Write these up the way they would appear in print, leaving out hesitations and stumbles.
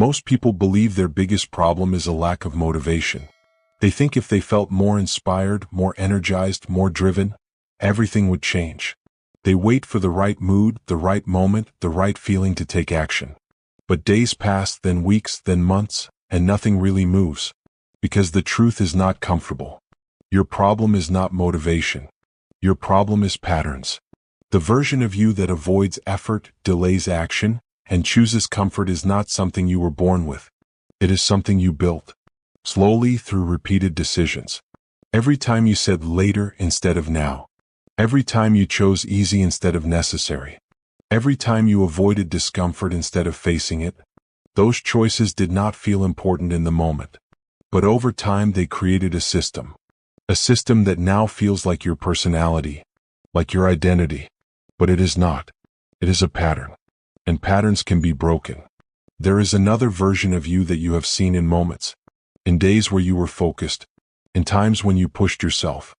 Most people believe their biggest problem is a lack of motivation. They think if they felt more inspired, more energized, more driven, everything would change. They wait for the right mood, the right moment, the right feeling to take action. But days pass, then weeks, then months, and nothing really moves. Because the truth is not comfortable. Your problem is not motivation. Your problem is patterns. The version of you that avoids effort, delays action, and chooses comfort is not something you were born with. It is something you built. Slowly through repeated decisions. Every time you said later instead of now. Every time you chose easy instead of necessary. Every time you avoided discomfort instead of facing it. Those choices did not feel important in the moment. But over time they created a system. A system that now feels like your personality, like your identity. But it is not. It is a pattern. And patterns can be broken. There is another version of you that you have seen in moments. In days where you were focused. In times when you pushed yourself.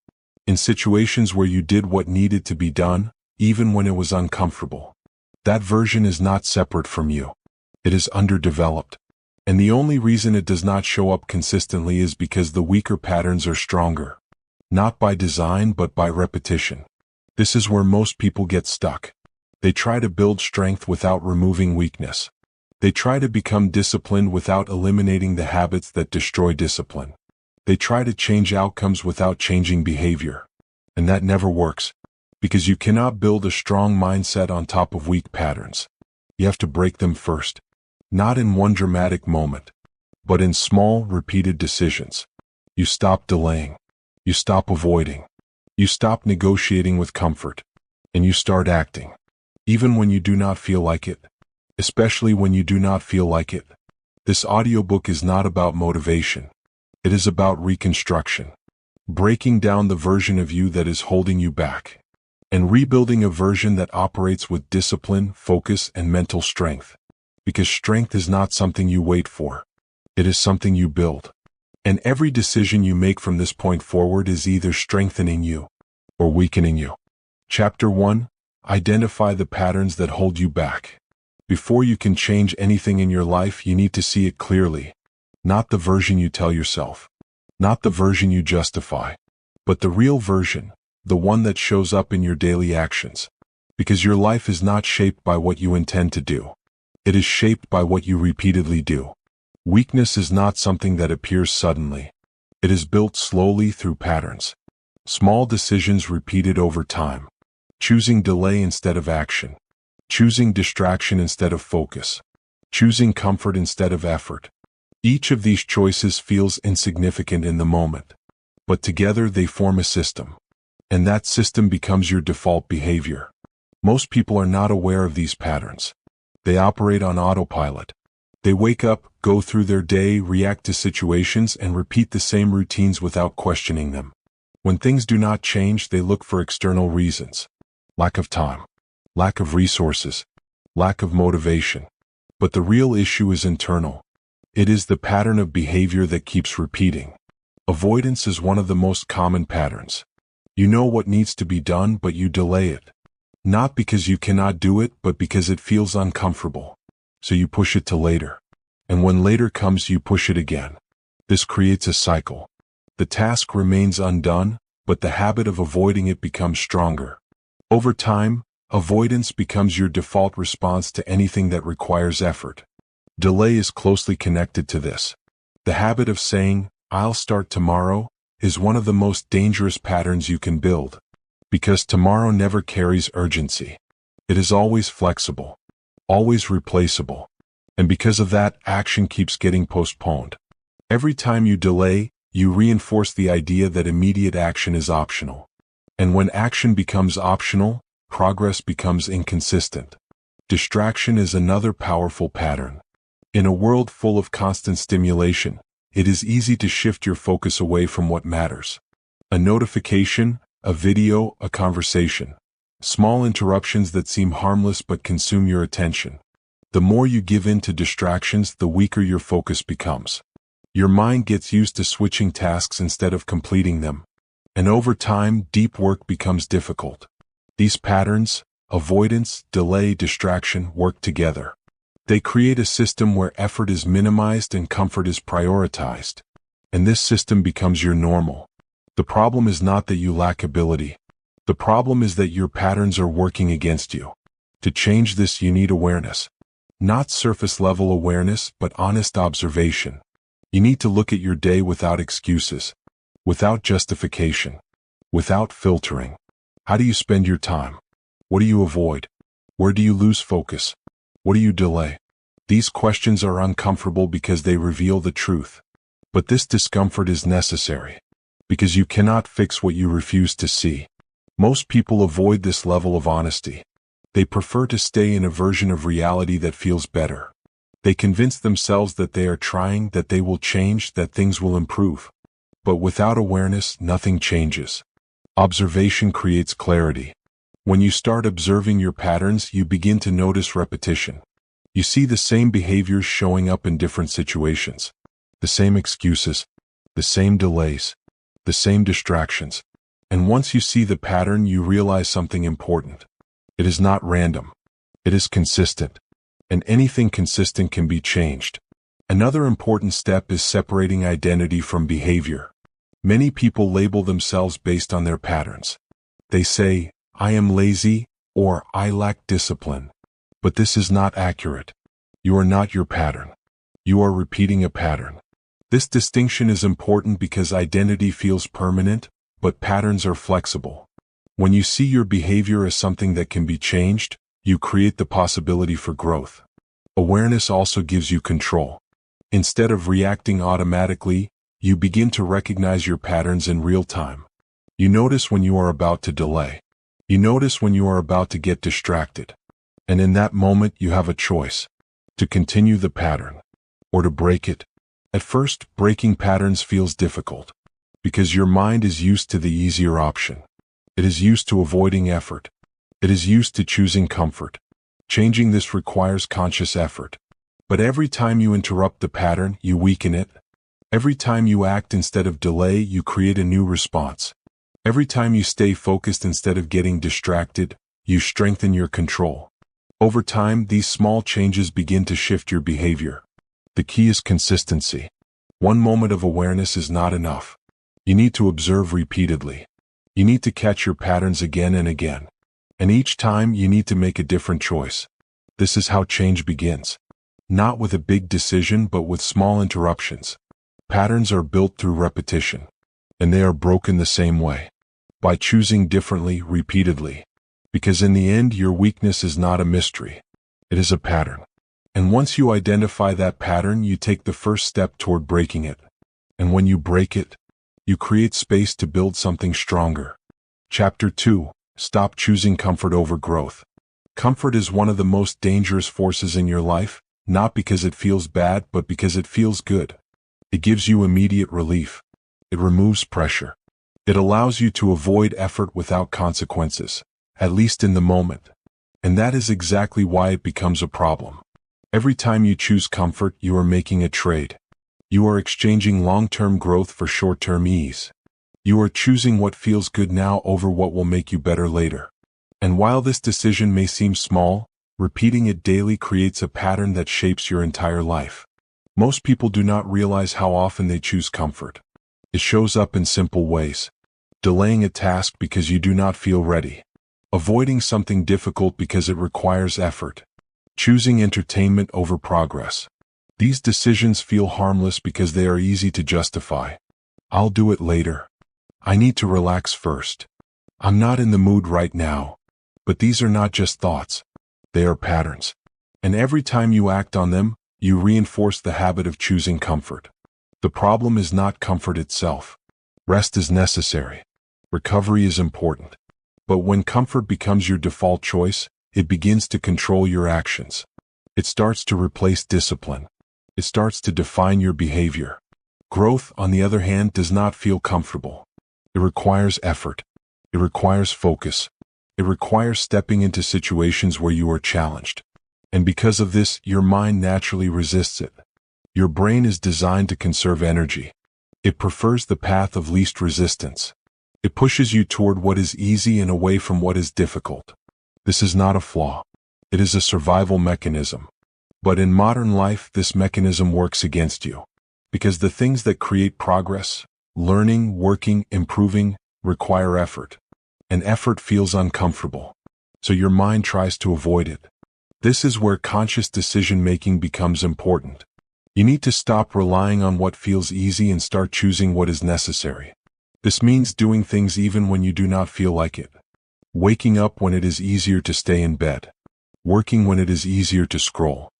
In situations where you did what needed to be done, even when it was uncomfortable. That version is not separate from you. It is underdeveloped. And the only reason it does not show up consistently is because the weaker patterns are stronger. Not by design but by repetition. This is where most people get stuck. They try to build strength without removing weakness. They try to become disciplined without eliminating the habits that destroy discipline. They try to change outcomes without changing behavior. And that never works. Because you cannot build a strong mindset on top of weak patterns. You have to break them first. Not in one dramatic moment. But in small, repeated decisions. You stop delaying. You stop avoiding. You stop negotiating with comfort. And you start acting. Even when you do not feel like it. Especially when you do not feel like it. This audiobook is not about motivation. It is about reconstruction. Breaking down the version of you that is holding you back. And rebuilding a version that operates with discipline, focus, and mental strength. Because strength is not something you wait for. It is something you build. And every decision you make from this point forward is either strengthening you or weakening you. Chapter 1. Identify the patterns that hold you back. Before you can change anything in your life, you need to see it clearly. Not the version you tell yourself. Not the version you justify. But the real version, the one that shows up in your daily actions. Because your life is not shaped by what you intend to do. It is shaped by what you repeatedly do. Weakness is not something that appears suddenly. It is built slowly through patterns. Small decisions repeated over time. Choosing delay instead of action. Choosing distraction instead of focus. Choosing comfort instead of effort. Each of these choices feels insignificant in the moment. But together they form a system. And that system becomes your default behavior. Most people are not aware of these patterns. They operate on autopilot. They wake up, go through their day, react to situations, and repeat the same routines without questioning them. When things do not change, they look for external reasons. Lack of time. Lack of resources. Lack of motivation. But the real issue is internal. It is the pattern of behavior that keeps repeating. Avoidance is one of the most common patterns. You know what needs to be done, but you delay it. Not because you cannot do it, but because it feels uncomfortable. So you push it to later. And when later comes, you push it again. This creates a cycle. The task remains undone, but the habit of avoiding it becomes stronger. Over time, avoidance becomes your default response to anything that requires effort. Delay is closely connected to this. The habit of saying, "I'll start tomorrow," is one of the most dangerous patterns you can build. Because tomorrow never carries urgency. It is always flexible. Always replaceable. And because of that, action keeps getting postponed. Every time you delay, you reinforce the idea that immediate action is optional. And when action becomes optional, progress becomes inconsistent. Distraction is another powerful pattern. In a world full of constant stimulation, it is easy to shift your focus away from what matters. A notification, a video, a conversation. Small interruptions that seem harmless but consume your attention. The more you give in to distractions, the weaker your focus becomes. Your mind gets used to switching tasks instead of completing them. And over time, deep work becomes difficult. These patterns, avoidance, delay, distraction, work together. They create a system where effort is minimized and comfort is prioritized. And this system becomes your normal. The problem is not that you lack ability. The problem is that your patterns are working against you. To change this, you need awareness. Not surface-level awareness, but honest observation. You need to look at your day without excuses, without justification, without filtering. How do you spend your time? What do you avoid? Where do you lose focus? What do you delay? These questions are uncomfortable because they reveal the truth. But this discomfort is necessary, because you cannot fix what you refuse to see. Most people avoid this level of honesty. They prefer to stay in a version of reality that feels better. They convince themselves that they are trying, that they will change, that things will improve. But without awareness, nothing changes. Observation creates clarity. When you start observing your patterns, you begin to notice repetition. You see the same behaviors showing up in different situations. The same excuses, the same delays, the same distractions. And once you see the pattern, you realize something important. It is not random. It is consistent. And anything consistent can be changed. Another important step is separating identity from behavior. Many people label themselves based on their patterns. They say, I am lazy, or I lack discipline. But this is not accurate. You are not your pattern. You are repeating a pattern. This distinction is important because identity feels permanent, but patterns are flexible. When you see your behavior as something that can be changed, you create the possibility for growth. Awareness also gives you control. Instead of reacting automatically, you begin to recognize your patterns in real time. You notice when you are about to delay. You notice when you are about to get distracted. And in that moment, you have a choice: to continue the pattern or to break it. At first, breaking patterns feels difficult because your mind is used to the easier option. It is used to avoiding effort. It is used to choosing comfort. Changing this requires conscious effort. But every time you interrupt the pattern, you weaken it. Every time you act instead of delay, you create a new response. Every time you stay focused instead of getting distracted, you strengthen your control. Over time, these small changes begin to shift your behavior. The key is consistency. One moment of awareness is not enough. You need to observe repeatedly. You need to catch your patterns again and again. And each time, you need to make a different choice. This is how change begins. Not with a big decision, but with small interruptions. Patterns are built through repetition. And they are broken the same way. By choosing differently, repeatedly. Because in the end, your weakness is not a mystery. It is a pattern. And once you identify that pattern, you take the first step toward breaking it. And when you break it, you create space to build something stronger. Chapter 2. Stop choosing comfort over growth. Comfort is one of the most dangerous forces in your life, not because it feels bad, but because it feels good. It gives you immediate relief. It removes pressure. It allows you to avoid effort without consequences, at least in the moment. And that is exactly why it becomes a problem. Every time you choose comfort, you are making a trade. You are exchanging long-term growth for short-term ease. You are choosing what feels good now over what will make you better later. And while this decision may seem small, repeating it daily creates a pattern that shapes your entire life. Most people do not realize how often they choose comfort. It shows up in simple ways. Delaying a task because you do not feel ready. Avoiding something difficult because it requires effort. Choosing entertainment over progress. These decisions feel harmless because they are easy to justify. I'll do it later. I need to relax first. I'm not in the mood right now. But these are not just thoughts. They are patterns. And every time you act on them, you reinforce the habit of choosing comfort. The problem is not comfort itself. Rest is necessary. Recovery is important. But when comfort becomes your default choice, it begins to control your actions. It starts to replace discipline. It starts to define your behavior. Growth, on the other hand, does not feel comfortable. It requires effort. It requires focus. It requires stepping into situations where you are challenged. And because of this, your mind naturally resists it. Your brain is designed to conserve energy. It prefers the path of least resistance. It pushes you toward what is easy and away from what is difficult. This is not a flaw. It is a survival mechanism. But in modern life, this mechanism works against you. Because the things that create progress, learning, working, improving, require effort. And effort feels uncomfortable. So your mind tries to avoid it. This is where conscious decision-making becomes important. You need to stop relying on what feels easy and start choosing what is necessary. This means doing things even when you do not feel like it. Waking up when it is easier to stay in bed. Working when it is easier to scroll.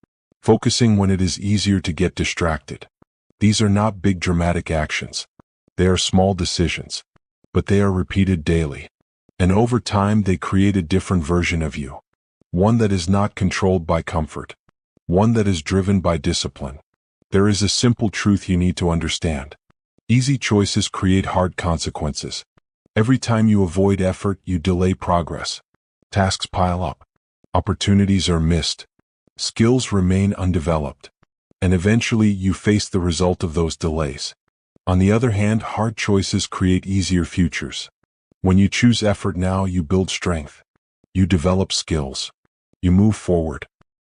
Focusing when it is easier to get distracted. These are not big dramatic actions. They are small decisions. But they are repeated daily. And over time they create a different version of you. One that is not controlled by comfort. One that is driven by discipline. There is a simple truth you need to understand. Easy choices create hard consequences. Every time you avoid effort, you delay progress. Tasks pile up. Opportunities are missed. Skills remain undeveloped. And eventually you face the result of those delays. On the other hand, hard choices create easier futures. When you choose effort now, you build strength. You develop skills. You move forward.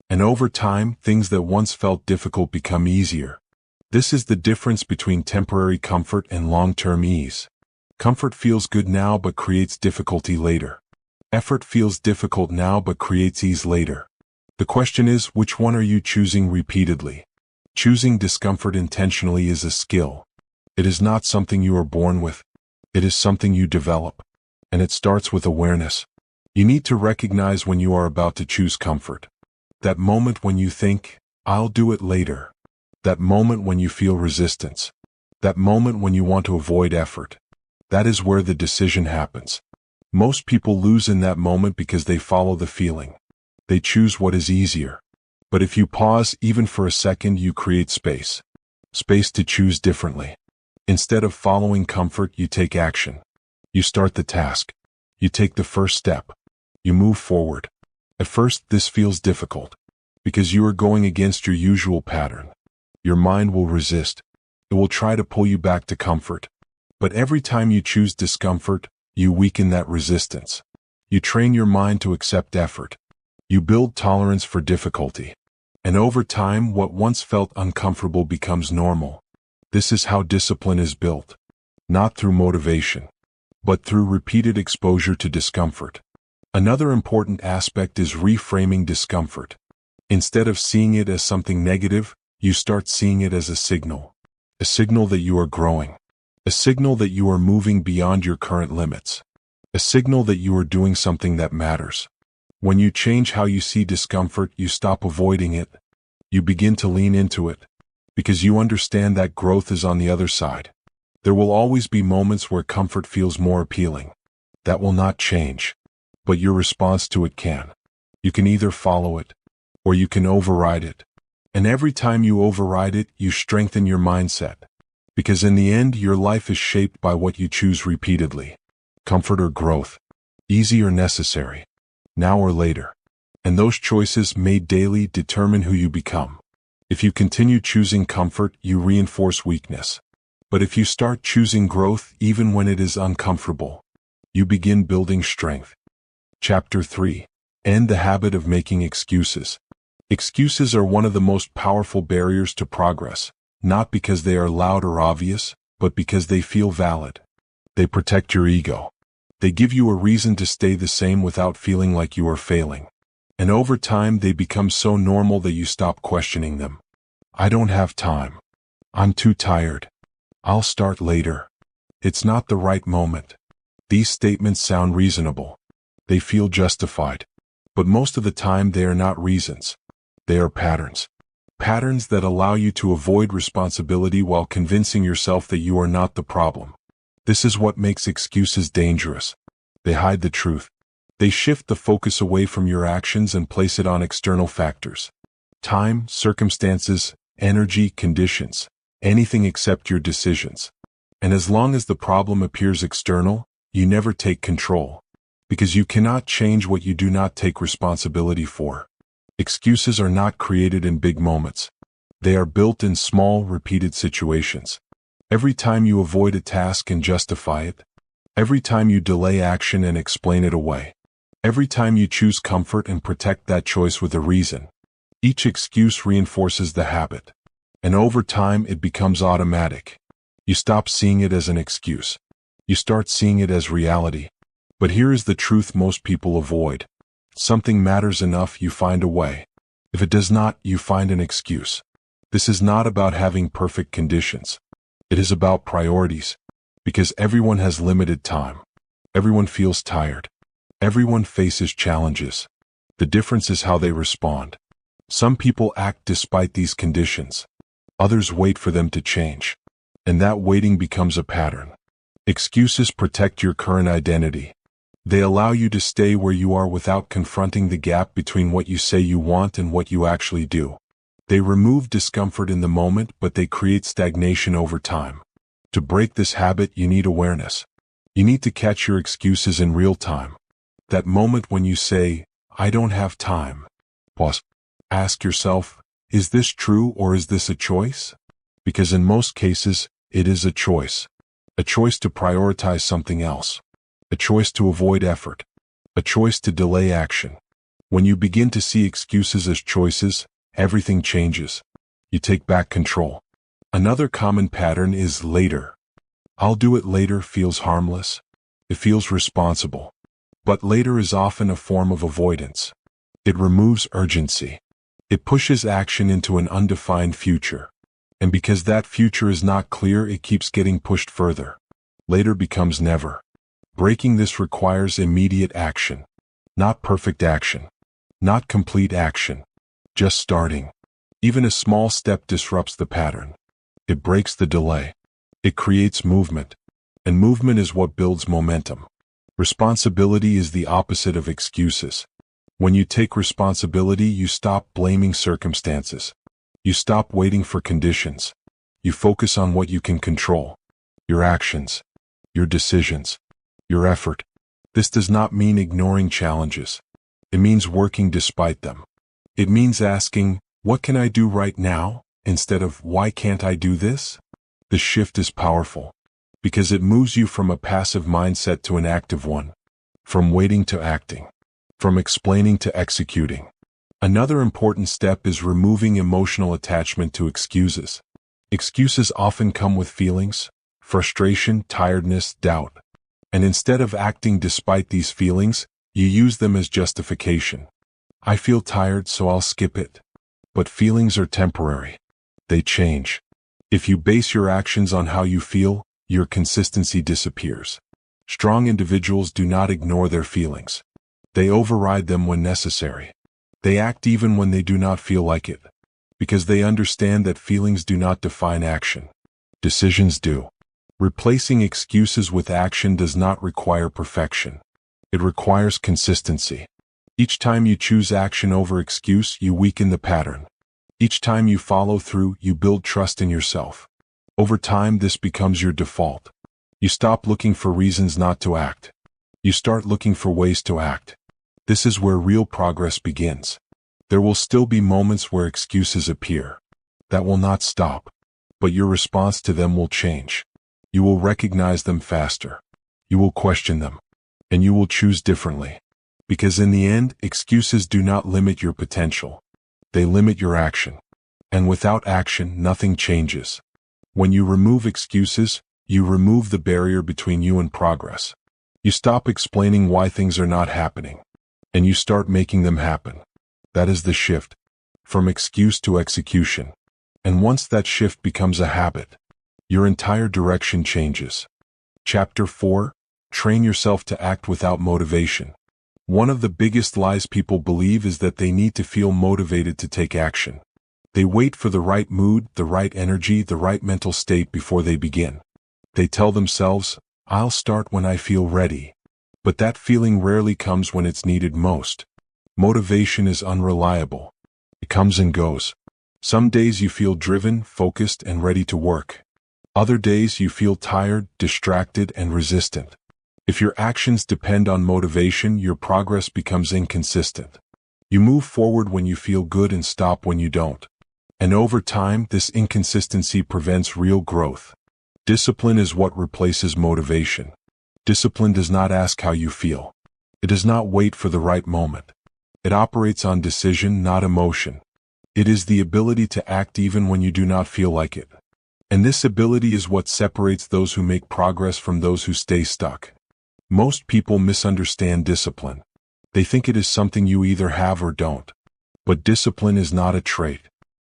And over time, things that once felt difficult become easier. This is the difference between temporary comfort and long-term ease. Comfort feels good now but creates difficulty later. Effort feels difficult now but creates ease later. The question is, which one are you choosing repeatedly? Choosing discomfort intentionally is a skill. It is not something you are born with. It is something you develop. And it starts with awareness. You need to recognize when you are about to choose comfort. That moment when you think, I'll do it later. That moment when you feel resistance. That moment when you want to avoid effort. That is where the decision happens. Most people lose in that moment because they follow the feeling. They choose what is easier. But if you pause even for a second, you create space. Space to choose differently. Instead of following comfort, you take action. You start the task. You take the first step. You move forward. At first, this feels difficult. Because you are going against your usual pattern. Your mind will resist. It will try to pull you back to comfort. But every time you choose discomfort, you weaken that resistance. You train your mind to accept effort. You build tolerance for difficulty. And over time, what once felt uncomfortable becomes normal. This is how discipline is built. Not through motivation, but through repeated exposure to discomfort. Another important aspect is reframing discomfort. Instead of seeing it as something negative, you start seeing it as a signal. A signal that you are growing. A signal that you are moving beyond your current limits. A signal that you are doing something that matters. When you change how you see discomfort, you stop avoiding it. You begin to lean into it. Because you understand that growth is on the other side. There will always be moments where comfort feels more appealing. That will not change. But your response to it can. You can either follow it, or you can override it. And every time you override it, you strengthen your mindset. Because in the end, your life is shaped by what you choose repeatedly. Comfort or growth. Easy or necessary. Now or later. And those choices made daily determine who you become. If you continue choosing comfort, you reinforce weakness. But if you start choosing growth even when it is uncomfortable, you begin building strength. Chapter 3. End the habit of making excuses. Excuses are one of the most powerful barriers to progress. Not because they are loud or obvious, but because they feel valid. They protect your ego. They give you a reason to stay the same without feeling like you are failing. And over time, they become so normal that you stop questioning them. I don't have time. I'm too tired. I'll start later. It's not the right moment. These statements sound reasonable. They feel justified. But most of the time, they are not reasons. They are patterns. Patterns that allow you to avoid responsibility while convincing yourself that you are not the problem. This is what makes excuses dangerous. They hide the truth. They shift the focus away from your actions and place it on external factors. Time, circumstances, energy, conditions. Anything except your decisions. And as long as the problem appears external, you never take control. Because you cannot change what you do not take responsibility for. Excuses are not created in big moments. They are built in small, repeated situations. Every time you avoid a task and justify it. Every time you delay action and explain it away. Every time you choose comfort and protect that choice with a reason. Each excuse reinforces the habit. And over time it becomes automatic. You stop seeing it as an excuse. You start seeing it as reality. But here is the truth most people avoid. Something matters enough, you find a way. If it does not, you find an excuse. This is not about having perfect conditions. It is about priorities. Because everyone has limited time. Everyone feels tired. Everyone faces challenges. The difference is how they respond. Some people act despite these conditions. Others wait for them to change. And that waiting becomes a pattern. Excuses protect your current identity. They allow you to stay where you are without confronting the gap between what you say you want and what you actually do. They remove discomfort in the moment, but they create stagnation over time. To break this habit, you need awareness. You need to catch your excuses in real time. That moment when you say, "I don't have time." Pause. Ask yourself, is this true or is this a choice? Because in most cases, it is a choice. A choice to prioritize something else. A choice to avoid effort. A choice to delay action. When you begin to see excuses as choices, everything changes. You take back control. Another common pattern is later. "I'll do it later" feels harmless. It feels responsible. But later is often a form of avoidance. It removes urgency. It pushes action into an undefined future. And because that future is not clear, it keeps getting pushed further. Later becomes never. Breaking this requires immediate action. Not perfect action. Not complete action. Just starting. Even a small step disrupts the pattern. It breaks the delay. It creates movement. And movement is what builds momentum. Responsibility is the opposite of excuses. When you take responsibility, you stop blaming circumstances. You stop waiting for conditions. You focus on what you can control. Your actions. Your decisions. Your effort. This does not mean ignoring challenges. It means working despite them. It means asking, "What can I do right now?" instead of "Why can't I do this?" The shift is powerful. Because it moves you from a passive mindset to an active one. From waiting to acting. From explaining to executing. Another important step is removing emotional attachment to excuses. Excuses often come with feelings, frustration, tiredness, doubt. And instead of acting despite these feelings, you use them as justification. "I feel tired, so I'll skip it." But feelings are temporary. They change. If you base your actions on how you feel, your consistency disappears. Strong individuals do not ignore their feelings. They override them when necessary. They act even when they do not feel like it. Because they understand that feelings do not define action. Decisions do. Replacing excuses with action does not require perfection. It requires consistency. Each time you choose action over excuse, you weaken the pattern. Each time you follow through, you build trust in yourself. Over time, this becomes your default. You stop looking for reasons not to act. You start looking for ways to act. This is where real progress begins. There will still be moments where excuses appear. That will not stop. But your response to them will change. You will recognize them faster. You will question them. And you will choose differently. Because in the end, excuses do not limit your potential. They limit your action. And without action, nothing changes. When you remove excuses, you remove the barrier between you and progress. You stop explaining why things are not happening. And you start making them happen. That is the shift. From excuse to execution. And once that shift becomes a habit, your entire direction changes. Chapter 4. Train yourself to act without motivation. One of the biggest lies people believe is that they need to feel motivated to take action. They wait for the right mood, the right energy, the right mental state before they begin. They tell themselves, "I'll start when I feel ready." But that feeling rarely comes when it's needed most. Motivation is unreliable. It comes and goes. Some days you feel driven, focused, and ready to work. Other days you feel tired, distracted, and resistant. If your actions depend on motivation, your progress becomes inconsistent. You move forward when you feel good and stop when you don't. And over time, this inconsistency prevents real growth. Discipline is what replaces motivation. Discipline does not ask how you feel. It does not wait for the right moment. It operates on decision, not emotion. It is the ability to act even when you do not feel like it. And this ability is what separates those who make progress from those who stay stuck. Most people misunderstand discipline. They think it is something you either have or don't. But discipline is not a trait.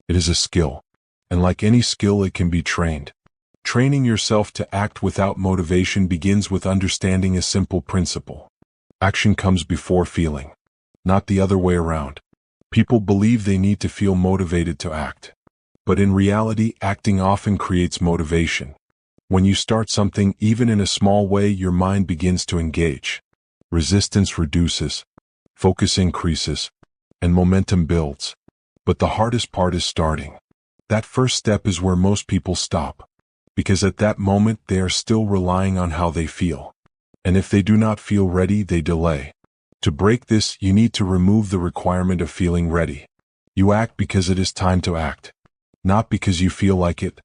It is a skill. And like any skill, it can be trained. Training yourself to act without motivation begins with understanding a simple principle. Action comes before feeling, not the other way around. People believe they need to feel motivated to act. But in reality, acting often creates motivation. When you start something, even in a small way, your mind begins to engage. Resistance reduces, focus increases, and momentum builds. But the hardest part is starting. That first step is where most people stop. Because at that moment, they are still relying on how they feel. And if they do not feel ready, they delay. To break this, you need to remove the requirement of feeling ready. You act because it is time to act, not because you feel like it.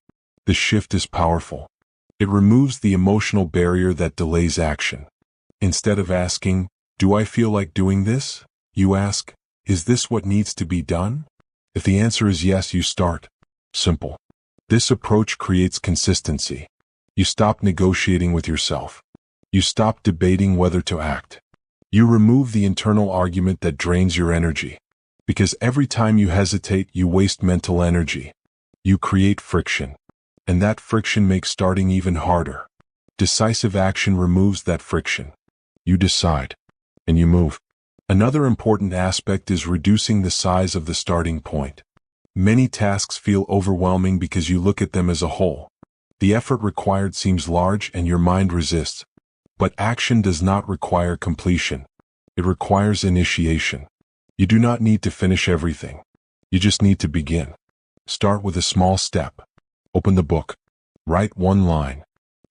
The shift is powerful. It removes the emotional barrier that delays action. Instead of asking, "Do I feel like doing this?" you ask, "Is this what needs to be done?" If the answer is yes, you start. Simple. This approach creates consistency. You stop negotiating with yourself. You stop debating whether to act. You remove the internal argument that drains your energy. Because every time you hesitate, you waste mental energy. You create friction. And that friction makes starting even harder. Decisive action removes that friction. You decide. And you move. Another important aspect is reducing the size of the starting point. Many tasks feel overwhelming because you look at them as a whole. The effort required seems large and your mind resists. But action does not require completion. It requires initiation. You do not need to finish everything. You just need to begin. Start with a small step. Open the book. Write one line.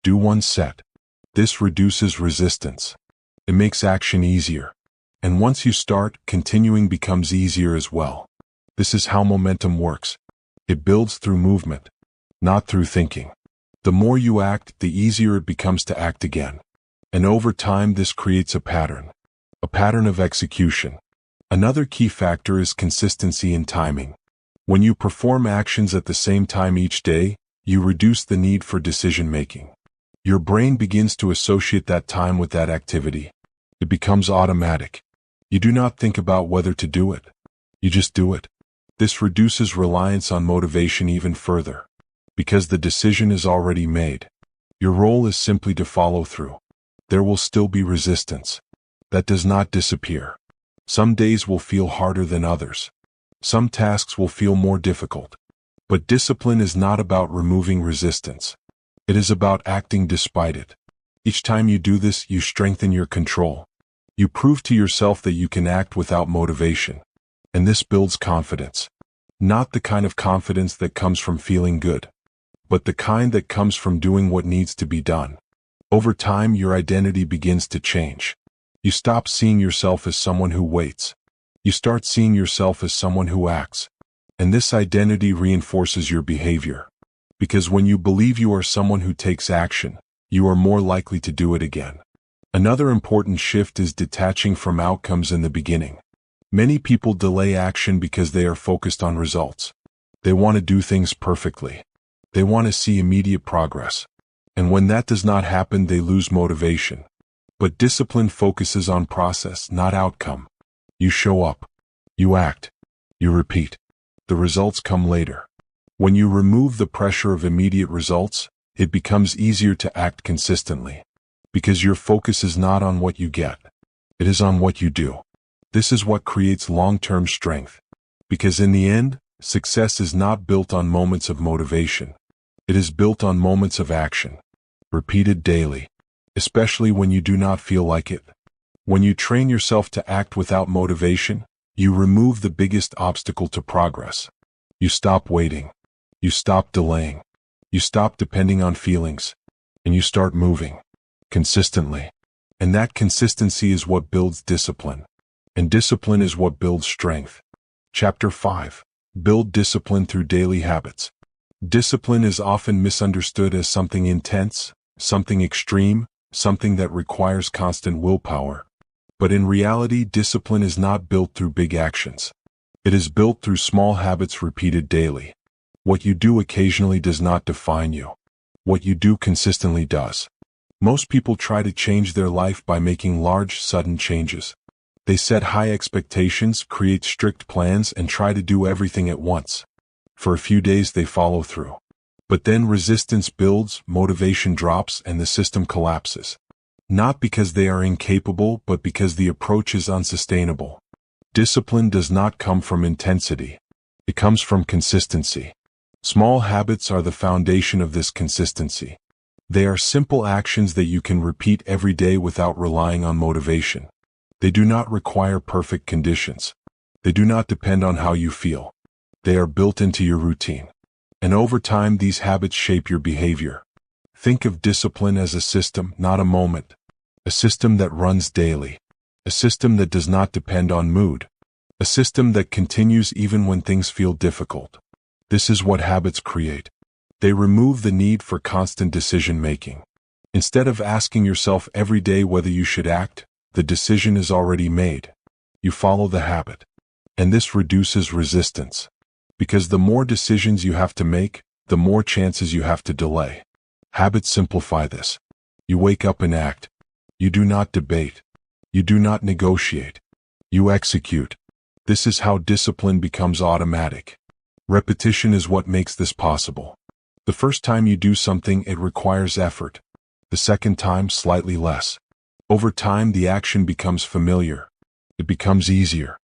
Do one set. This reduces resistance. It makes action easier. And once you start, continuing becomes easier as well. This is how momentum works. It builds through movement, not through thinking. The more you act, the easier it becomes to act again. And over time, this creates a pattern of execution. Another key factor is consistency in timing. When you perform actions at the same time each day, you reduce the need for decision-making. Your brain begins to associate that time with that activity. It becomes automatic. You do not think about whether to do it. You just do it. This reduces reliance on motivation even further. Because the decision is already made. Your role is simply to follow through. There will still be resistance. That does not disappear. Some days will feel harder than others. Some tasks will feel more difficult. But discipline is not about removing resistance. It is about acting despite it. Each time you do this, you strengthen your control. You prove to yourself that you can act without motivation. And this builds confidence. Not the kind of confidence that comes from feeling good, but the kind that comes from doing what needs to be done. Over time, your identity begins to change. You stop seeing yourself as someone who waits. You start seeing yourself as someone who acts. And this identity reinforces your behavior. Because when you believe you are someone who takes action, you are more likely to do it again. Another important shift is detaching from outcomes in the beginning. Many people delay action because they are focused on results. They want to do things perfectly. They want to see immediate progress. And when that does not happen, they lose motivation. But discipline focuses on process, not outcome. You show up. You act. You repeat. The results come later. When you remove the pressure of immediate results, it becomes easier to act consistently. Because your focus is not on what you get. It is on what you do. This is what creates long-term strength. Because in the end, success is not built on moments of motivation. It is built on moments of action. Repeated daily. Especially when you do not feel like it. When you train yourself to act without motivation, you remove the biggest obstacle to progress. You stop waiting. You stop delaying. You stop depending on feelings. And you start moving. Consistently. And that consistency is what builds discipline. And discipline is what builds strength. Chapter 5. Build discipline through daily habits. Discipline is often misunderstood as something intense, something extreme, something that requires constant willpower. But in reality, discipline is not built through big actions. It is built through small habits repeated daily. What you do occasionally does not define you. What you do consistently does. Most people try to change their life by making large, sudden changes. They set high expectations, create strict plans, and try to do everything at once. For a few days they follow through. But then resistance builds, motivation drops, and the system collapses. Not because they are incapable, but because the approach is unsustainable. Discipline does not come from intensity. It comes from consistency. Small habits are the foundation of this consistency. They are simple actions that you can repeat every day without relying on motivation. They do not require perfect conditions. They do not depend on how you feel. They are built into your routine. And over time, these habits shape your behavior. Think of discipline as a system, not a moment. A system that runs daily. A system that does not depend on mood. A system that continues even when things feel difficult. This is what habits create. They remove the need for constant decision-making. Instead of asking yourself every day whether you should act, the decision is already made. You follow the habit. And this reduces resistance. Because the more decisions you have to make, the more chances you have to delay. Habits simplify this. You wake up and act. You do not debate. You do not negotiate. You execute. This is how discipline becomes automatic. Repetition is what makes this possible. The first time you do something, it requires effort. The second time, slightly less. Over time, the action becomes familiar. It becomes easier.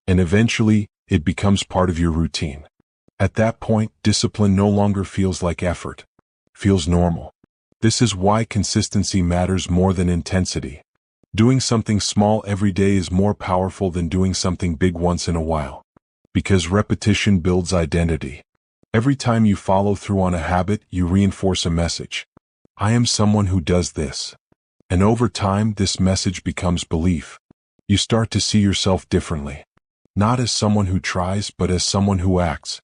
And eventually, it becomes part of your routine. At that point, discipline no longer feels like effort. Feels normal. This is why consistency matters more than intensity. Doing something small every day is more powerful than doing something big once in a while. Because repetition builds identity. Every time you follow through on a habit, you reinforce a message. I am someone who does this. And over time, this message becomes belief. You start to see yourself differently. Not as someone who tries, but as someone who acts.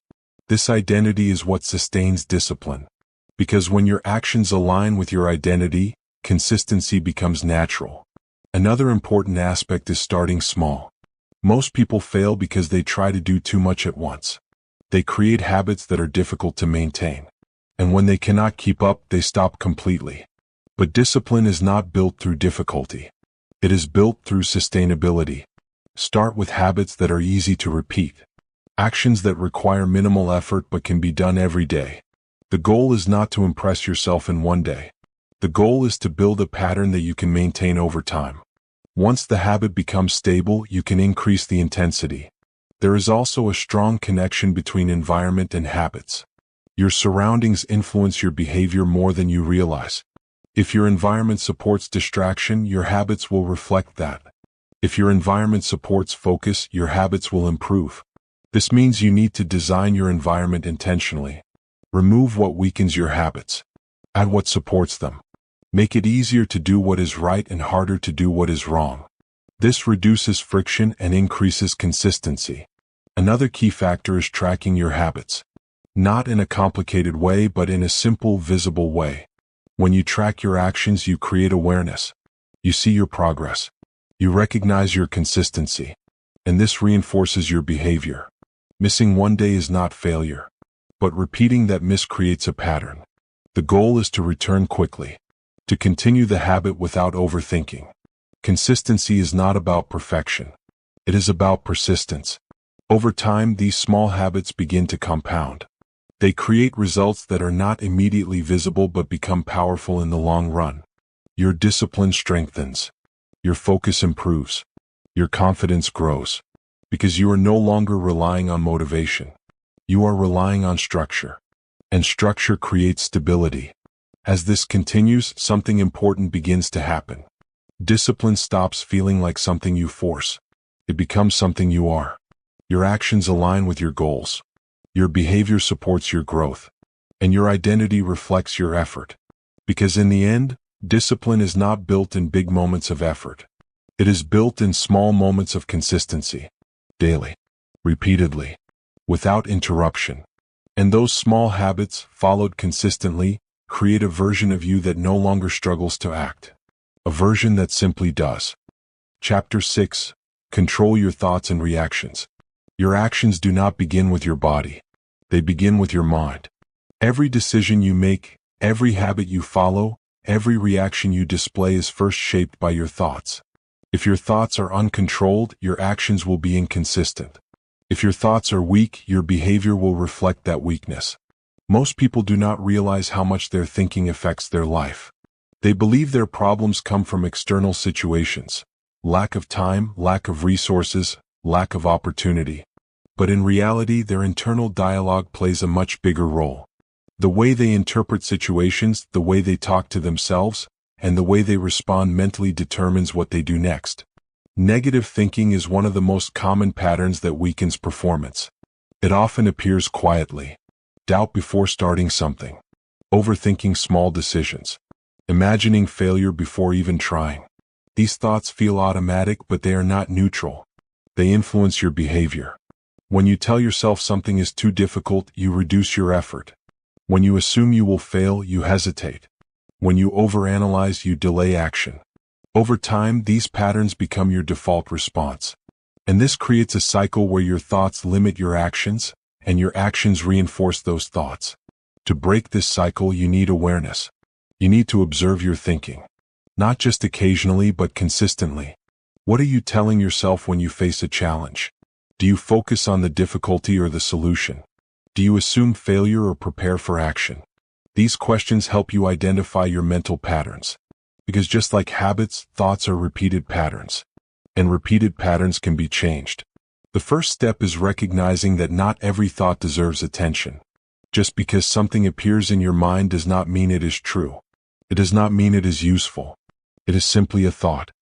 This identity is what sustains discipline. Because when your actions align with your identity, consistency becomes natural. Another important aspect is starting small. Most people fail because they try to do too much at once. They create habits that are difficult to maintain. And when they cannot keep up, they stop completely. But discipline is not built through difficulty. It is built through sustainability. Start with habits that are easy to repeat. Actions that require minimal effort but can be done every day. The goal is not to impress yourself in one day. The goal is to build a pattern that you can maintain over time. Once the habit becomes stable, you can increase the intensity. There is also a strong connection between environment and habits. Your surroundings influence your behavior more than you realize. If your environment supports distraction, your habits will reflect that. If your environment supports focus, your habits will improve. This means you need to design your environment intentionally. Remove what weakens your habits. Add what supports them. Make it easier to do what is right and harder to do what is wrong. This reduces friction and increases consistency. Another key factor is tracking your habits. Not in a complicated way, but in a simple, visible way. When you track your actions, you create awareness. You see your progress. You recognize your consistency. And this reinforces your behavior. Missing one day is not failure. But repeating that miss creates a pattern. The goal is to return quickly. To continue the habit without overthinking. Consistency is not about perfection. It is about persistence. Over time, these small habits begin to compound. They create results that are not immediately visible but become powerful in the long run. Your discipline strengthens. Your focus improves. Your confidence grows. Because you are no longer relying on motivation. You are relying on structure. And structure creates stability. As this continues, something important begins to happen. Discipline stops feeling like something you force. It becomes something you are. Your actions align with your goals. Your behavior supports your growth. And your identity reflects your effort. Because in the end, discipline is not built in big moments of effort. It is built in small moments of consistency. Daily. Repeatedly. Without interruption. And those small habits, followed consistently, create a version of you that no longer struggles to act. A version that simply does. Chapter 6. Control your thoughts and reactions. Your actions do not begin with your body. They begin with your mind. Every decision you make, every habit you follow, every reaction you display is first shaped by your thoughts. If your thoughts are uncontrolled, your actions will be inconsistent. If your thoughts are weak, your behavior will reflect that weakness. Most people do not realize how much their thinking affects their life. They believe their problems come from external situations, lack of time, lack of resources, lack of opportunity. But in reality, their internal dialogue plays a much bigger role. The way they interpret situations, the way they talk to themselves, and the way they respond mentally determines what they do next. Negative thinking is one of the most common patterns that weakens performance. It often appears quietly. Doubt before starting something. Overthinking small decisions. Imagining failure before even trying. These thoughts feel automatic, but they are not neutral. They influence your behavior. When you tell yourself something is too difficult, you reduce your effort. When you assume you will fail, you hesitate. When you overanalyze, you delay action. Over time, these patterns become your default response. And this creates a cycle where your thoughts limit your actions, and your actions reinforce those thoughts. To break this cycle, you need awareness. You need to observe your thinking. Not just occasionally, but consistently. What are you telling yourself when you face a challenge? Do you focus on the difficulty or the solution? Do you assume failure or prepare for action? These questions help you identify your mental patterns. Because just like habits, thoughts are repeated patterns. And repeated patterns can be changed. The first step is recognizing that not every thought deserves attention. Just because something appears in your mind does not mean it is true. It does not mean it is useful. It is simply a thought.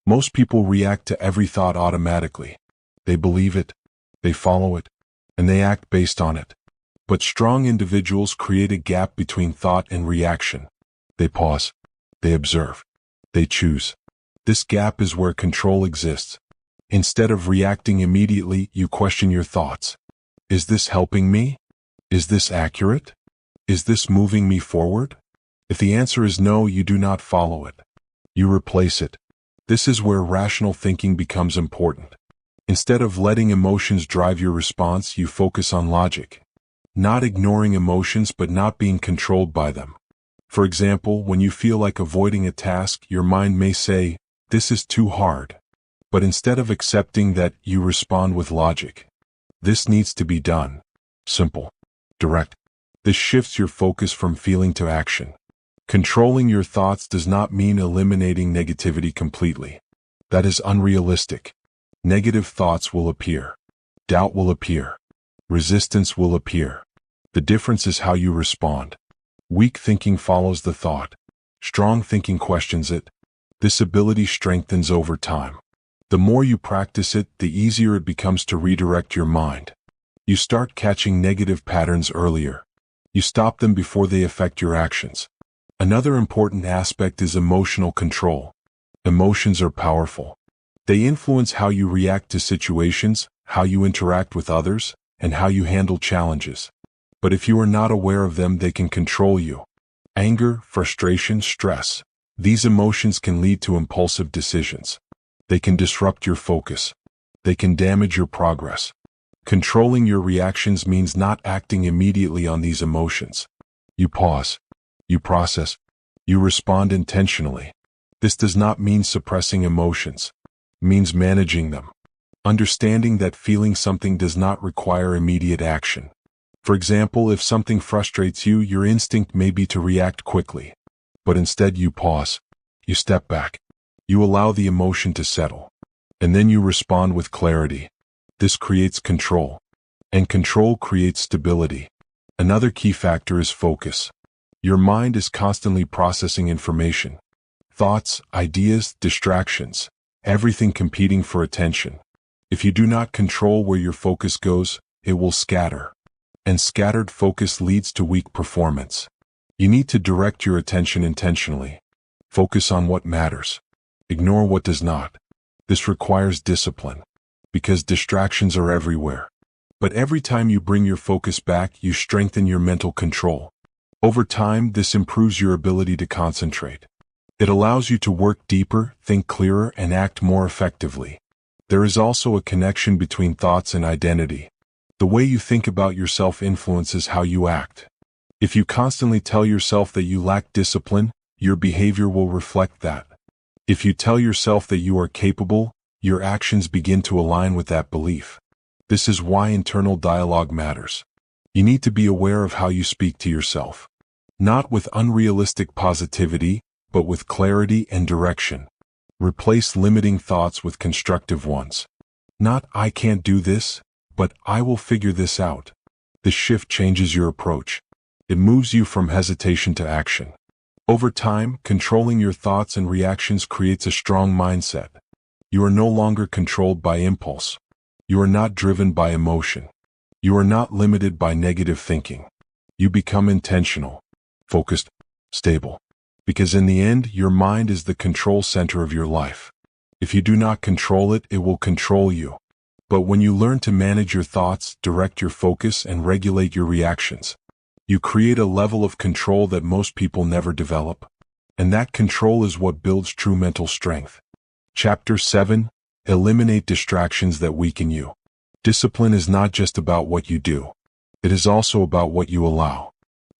Most people react to every thought automatically. They believe it, they follow it, and they act based on it. But strong individuals create a gap between thought and reaction. They pause. They observe. They choose. This gap is where control exists. Instead of reacting immediately, you question your thoughts. Is this helping me? Is this accurate? Is this moving me forward? If the answer is no, you do not follow it. You replace it. This is where rational thinking becomes important. Instead of letting emotions drive your response, you focus on logic. Not ignoring emotions, but not being controlled by them. For example, when you feel like avoiding a task, your mind may say, "This is too hard." But instead of accepting that, you respond with logic. This needs to be done. Simple. Direct. This shifts your focus from feeling to action. Controlling your thoughts does not mean eliminating negativity completely. That is unrealistic. Negative thoughts will appear. Doubt will appear. Resistance will appear. The difference is how you respond. Weak thinking follows the thought. Strong thinking questions it. This ability strengthens over time. The more you practice it, the easier it becomes to redirect your mind. You start catching negative patterns earlier. You stop them before they affect your actions. Another important aspect is emotional control. Emotions are powerful. They influence how you react to situations, how you interact with others, and how you handle challenges. But if you are not aware of them, they can control you. Anger, frustration, stress. These emotions can lead to impulsive decisions. They can disrupt your focus. They can damage your progress. Controlling your reactions means not acting immediately on these emotions. You pause. You process. You respond intentionally. This does not mean suppressing emotions. It means managing them. Understanding that feeling something does not require immediate action. For example, if something frustrates you, your instinct may be to react quickly. But instead you pause. You step back. You allow the emotion to settle. And then you respond with clarity. This creates control. And control creates stability. Another key factor is focus. Your mind is constantly processing information. Thoughts, ideas, distractions. Everything competing for attention. If you do not control where your focus goes, it will scatter. And scattered focus leads to weak performance. You need to direct your attention intentionally. Focus on what matters. Ignore what does not. This requires discipline. Because distractions are everywhere. But every time you bring your focus back, you strengthen your mental control. Over time, this improves your ability to concentrate. It allows you to work deeper, think clearer, and act more effectively. There is also a connection between thoughts and identity. The way you think about yourself influences how you act. If you constantly tell yourself that you lack discipline, your behavior will reflect that. If you tell yourself that you are capable, your actions begin to align with that belief. This is why internal dialogue matters. You need to be aware of how you speak to yourself. Not with unrealistic positivity, but with clarity and direction. Replace limiting thoughts with constructive ones. Not "I can't do this," but "I will figure this out." This shift changes your approach. It moves you from hesitation to action. Over time, controlling your thoughts and reactions creates a strong mindset. You are no longer controlled by impulse. You are not driven by emotion. You are not limited by negative thinking. You become intentional, focused, stable. Because in the end, your mind is the control center of your life. If you do not control it, it will control you. But when you learn to manage your thoughts, direct your focus, and regulate your reactions, you create a level of control that most people never develop. And that control is what builds true mental strength. Chapter 7: Eliminate distractions that weaken you. Discipline is not just about what you do. It is also about what you allow.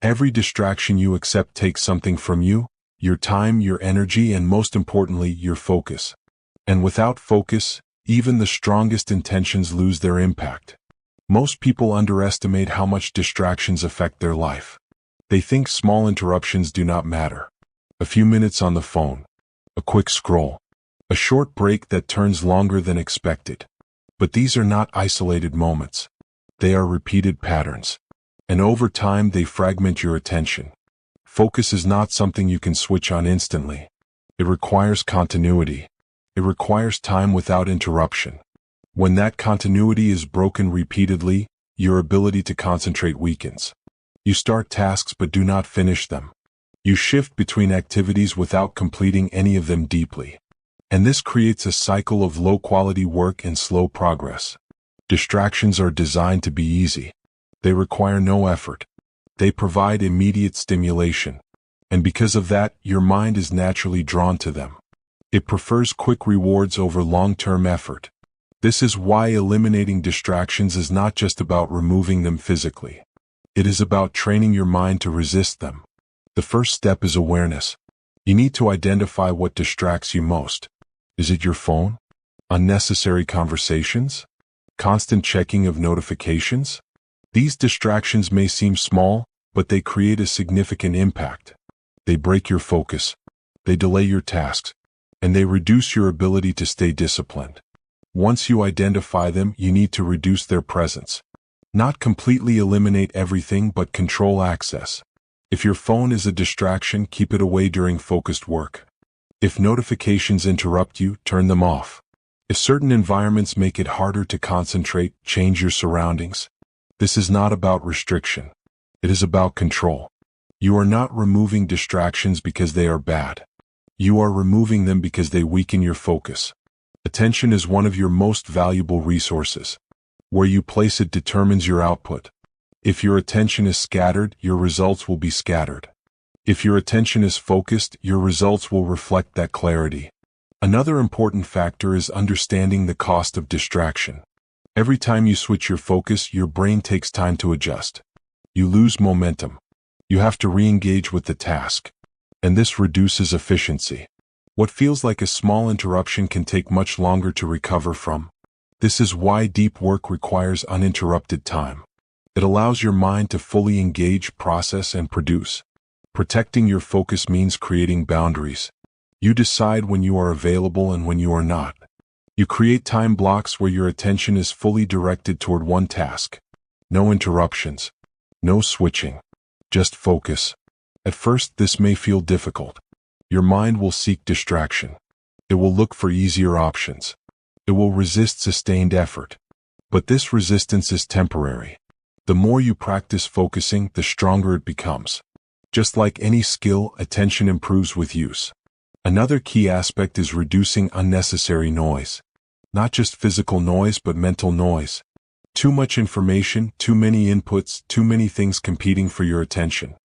Every distraction you accept takes something from you: your time, your energy, and most importantly, your focus. And without focus, even the strongest intentions lose their impact. Most people underestimate how much distractions affect their life. They think small interruptions do not matter. A few minutes on the phone, a quick scroll, a short break that turns longer than expected. But these are not isolated moments. They are repeated patterns. And over time, they fragment your attention. Focus is not something you can switch on instantly. It requires continuity. It requires time without interruption. When that continuity is broken repeatedly, your ability to concentrate weakens. You start tasks but do not finish them. You shift between activities without completing any of them deeply. And this creates a cycle of low-quality work and slow progress. Distractions are designed to be easy. They require no effort. They provide immediate stimulation. And because of that, your mind is naturally drawn to them. It prefers quick rewards over long-term effort. This is why eliminating distractions is not just about removing them physically. It is about training your mind to resist them. The first step is awareness. You need to identify what distracts you most. Is it your phone? Unnecessary conversations? Constant checking of notifications? These distractions may seem small, but they create a significant impact. They break your focus. They delay your tasks. And they reduce your ability to stay disciplined. Once you identify them, you need to reduce their presence. Not completely eliminate everything, but control access. If your phone is a distraction, keep it away during focused work. If notifications interrupt you, turn them off. If certain environments make it harder to concentrate, change your surroundings. This is not about restriction. It is about control. You are not removing distractions because they are bad. You are removing them because they weaken your focus. Attention is one of your most valuable resources. Where you place it determines your output. If your attention is scattered, your results will be scattered. If your attention is focused, your results will reflect that clarity. Another important factor is understanding the cost of distraction. Every time you switch your focus, your brain takes time to adjust. You lose momentum. You have to re-engage with the task. And this reduces efficiency. What feels like a small interruption can take much longer to recover from. This is why deep work requires uninterrupted time. It allows your mind to fully engage, process, and produce. Protecting your focus means creating boundaries. You decide when you are available and when you are not. You create time blocks where your attention is fully directed toward one task. No interruptions. No switching. Just focus. At first, this may feel difficult. Your mind will seek distraction. It will look for easier options. It will resist sustained effort. But this resistance is temporary. The more you practice focusing, the stronger it becomes. Just like any skill, attention improves with use. Another key aspect is reducing unnecessary noise. Not just physical noise, but mental noise. Too much information, too many inputs, too many things competing for your attention.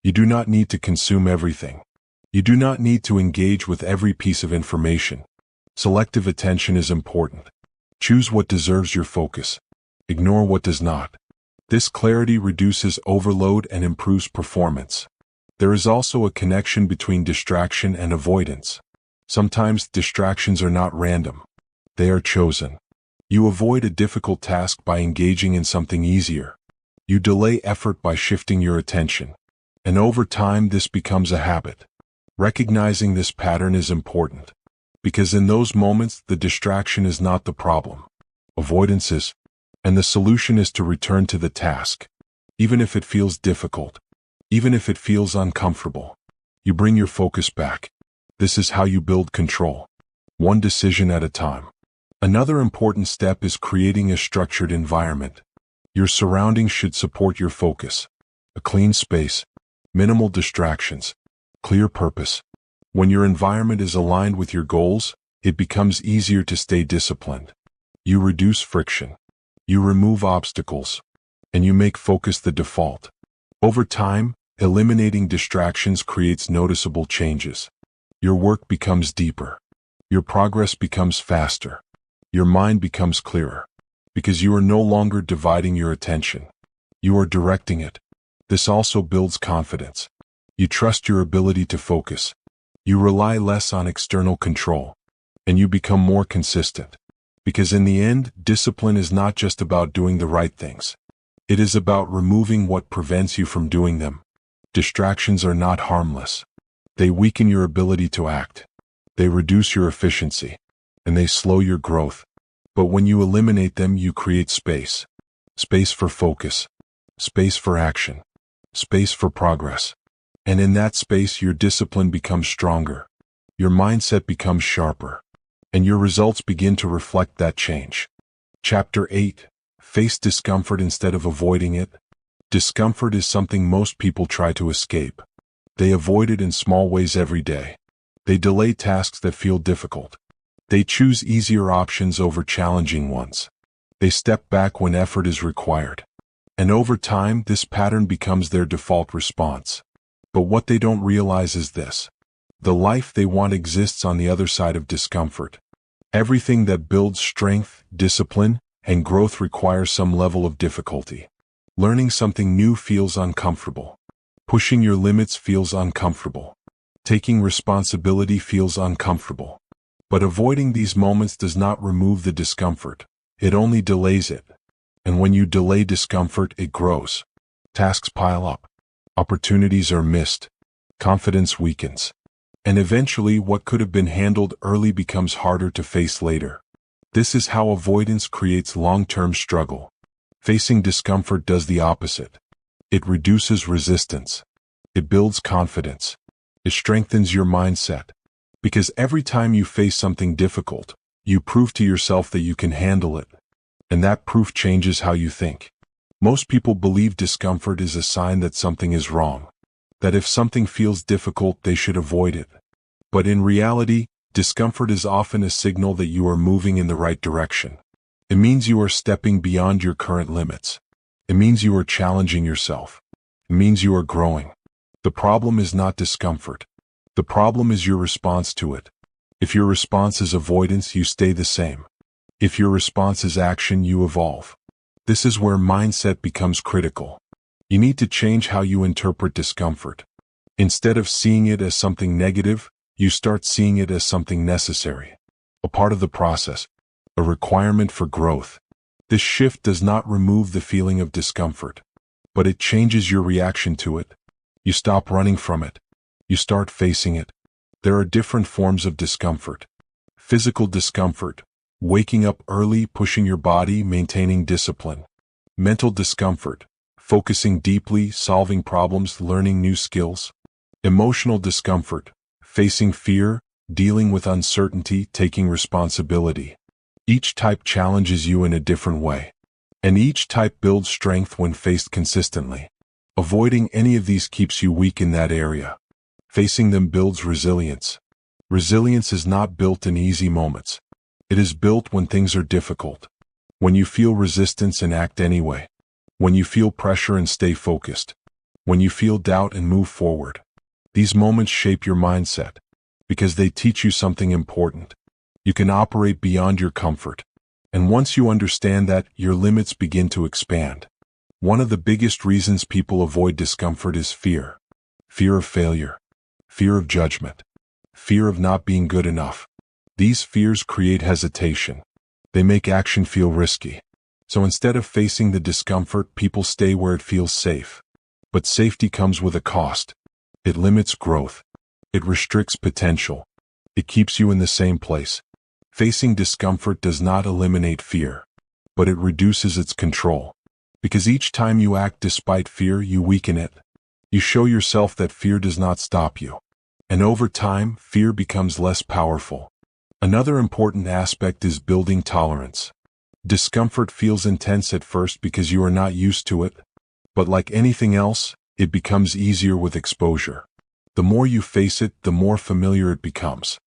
You do not need to consume everything. You do not need to engage with every piece of information. Selective attention is important. Choose what deserves your focus. Ignore what does not. This clarity reduces overload and improves performance. There is also a connection between distraction and avoidance. Sometimes distractions are not random. They are chosen. You avoid a difficult task by engaging in something easier. You delay effort by shifting your attention. And over time, this becomes a habit. Recognizing this pattern is important, because in those moments, the distraction is not the problem. Avoidance is, and the solution is to return to the task. Even if it feels difficult, even if it feels uncomfortable, you bring your focus back. This is how you build control, one decision at a time. Another important step is creating a structured environment. Your surroundings should support your focus. A clean space, minimal distractions, clear purpose. When your environment is aligned with your goals, it becomes easier to stay disciplined. You reduce friction. You remove obstacles. And you make focus the default. Over time, eliminating distractions creates noticeable changes. Your work becomes deeper. Your progress becomes faster. Your mind becomes clearer. Because you are no longer dividing your attention. You are directing it. This also builds confidence. You trust your ability to focus. You rely less on external control. And you become more consistent. Because in the end, discipline is not just about doing the right things. It is about removing what prevents you from doing them. Distractions are not harmless. They weaken your ability to act. They reduce your efficiency. And they slow your growth. But when you eliminate them, you create space. Space for focus. Space for action. Space for progress. And in that space, your discipline becomes stronger. Your mindset becomes sharper. And your results begin to reflect that change. Chapter 8. Face discomfort instead of avoiding it. Discomfort is something most people try to escape. They avoid it in small ways every day. They delay tasks that feel difficult. They choose easier options over challenging ones. They step back when effort is required. And over time, this pattern becomes their default response. But what they don't realize is this. The life they want exists on the other side of discomfort. Everything that builds strength, discipline, and growth requires some level of difficulty. Learning something new feels uncomfortable. Pushing your limits feels uncomfortable. Taking responsibility feels uncomfortable. But avoiding these moments does not remove the discomfort. It only delays it. And when you delay discomfort, it grows. Tasks pile up. Opportunities are missed. Confidence weakens. And eventually, what could have been handled early becomes harder to face later. This is how avoidance creates long-term struggle. Facing discomfort does the opposite. It reduces resistance. It builds confidence. It strengthens your mindset. Because every time you face something difficult, you prove to yourself that you can handle it. And that proof changes how you think. Most people believe discomfort is a sign that something is wrong. That if something feels difficult, they should avoid it. But in reality, discomfort is often a signal that you are moving in the right direction. It means you are stepping beyond your current limits. It means you are challenging yourself. It means you are growing. The problem is not discomfort. The problem is your response to it. If your response is avoidance, you stay the same. If your response is action, you evolve. This is where mindset becomes critical. You need to change how you interpret discomfort. Instead of seeing it as something negative, you start seeing it as something necessary. A part of the process. A requirement for growth. This shift does not remove the feeling of discomfort, but it changes your reaction to it. You stop running from it. You start facing it. There are different forms of discomfort. Physical discomfort. Waking up early, pushing your body, maintaining discipline. Mental discomfort. Focusing deeply, solving problems, learning new skills. Emotional discomfort. Facing fear, dealing with uncertainty, taking responsibility. Each type challenges you in a different way. And each type builds strength when faced consistently. Avoiding any of these keeps you weak in that area. Facing them builds resilience. Resilience is not built in easy moments. It is built when things are difficult. When you feel resistance and act anyway. When you feel pressure and stay focused. When you feel doubt and move forward. These moments shape your mindset, because they teach you something important. You can operate beyond your comfort. And once you understand that, your limits begin to expand. One of the biggest reasons people avoid discomfort is fear. Fear of failure. Fear of judgment. Fear of not being good enough. These fears create hesitation. They make action feel risky. So instead of facing the discomfort, people stay where it feels safe. But safety comes with a cost. It limits growth. It restricts potential. It keeps you in the same place. Facing discomfort does not eliminate fear, but it reduces its control. Because each time you act despite fear, you weaken it. You show yourself that fear does not stop you. And over time, fear becomes less powerful. Another important aspect is building tolerance. Discomfort feels intense at first because you are not used to it. But like anything else, it becomes easier with exposure. The more you face it, the more familiar it becomes.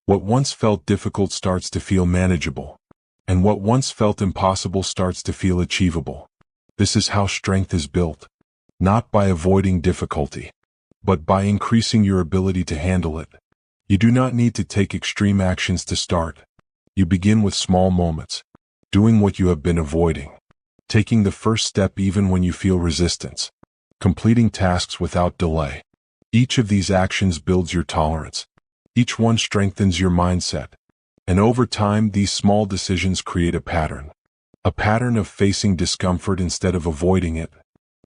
What once felt difficult starts to feel manageable. And what once felt impossible starts to feel achievable. This is how strength is built. Not by avoiding difficulty, but by increasing your ability to handle it. You do not need to take extreme actions to start. You begin with small moments, doing what you have been avoiding, taking the first step even when you feel resistance, completing tasks without delay. Each of these actions builds your tolerance. Each one strengthens your mindset. And over time, these small decisions create a pattern of facing discomfort instead of avoiding it.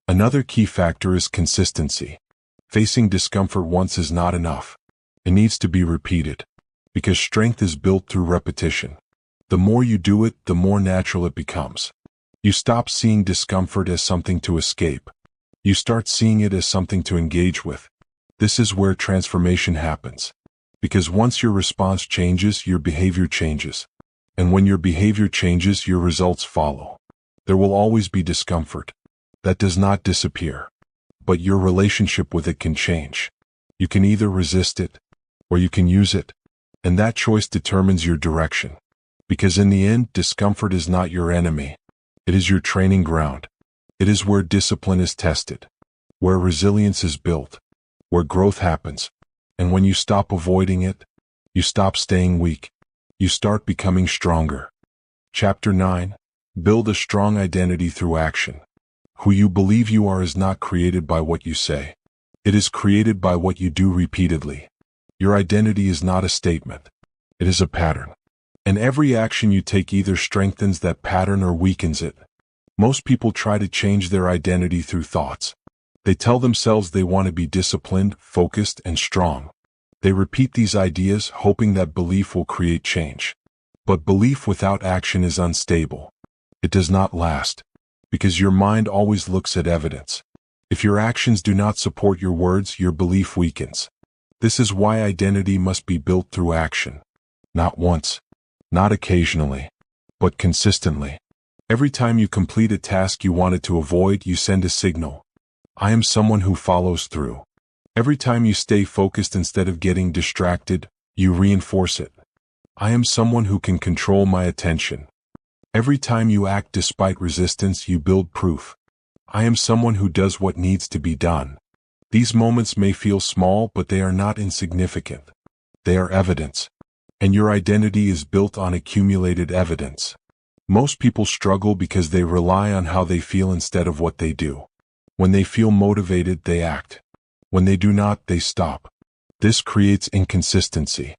Another key factor is consistency. Facing discomfort once is not enough. It needs to be repeated, because strength is built through repetition. The more you do it, the more natural it becomes. You stop seeing discomfort as something to escape. You start seeing it as something to engage with. This is where transformation happens. Because once your response changes, your behavior changes. And when your behavior changes, your results follow. There will always be discomfort. That does not disappear. But your relationship with it can change. You can either resist it, or you can use it. And that choice determines your direction. Because in the end, discomfort is not your enemy. It is your training ground. It is where discipline is tested, where resilience is built, where growth happens. And when you stop avoiding it, you stop staying weak. You start becoming stronger. Chapter 9. Build a strong identity through action. Who you believe you are is not created by what you say. It is created by what you do repeatedly. Your identity is not a statement. It is a pattern. And every action you take either strengthens that pattern or weakens it. Most people try to change their identity through thoughts. They tell themselves they want to be disciplined, focused, and strong. They repeat these ideas, hoping that belief will create change. But belief without action is unstable. It does not last, because your mind always looks at evidence. If your actions do not support your words, your belief weakens. This is why identity must be built through action. Not once, not occasionally, but consistently. Every time you complete a task you wanted to avoid, you send a signal. I am someone who follows through. Every time you stay focused instead of getting distracted, you reinforce it. I am someone who can control my attention. Every time you act despite resistance, you build proof. I am someone who does what needs to be done. These moments may feel small, but they are not insignificant. They are evidence. And your identity is built on accumulated evidence. Most people struggle because they rely on how they feel instead of what they do. When they feel motivated, they act. When they do not, they stop. This creates inconsistency.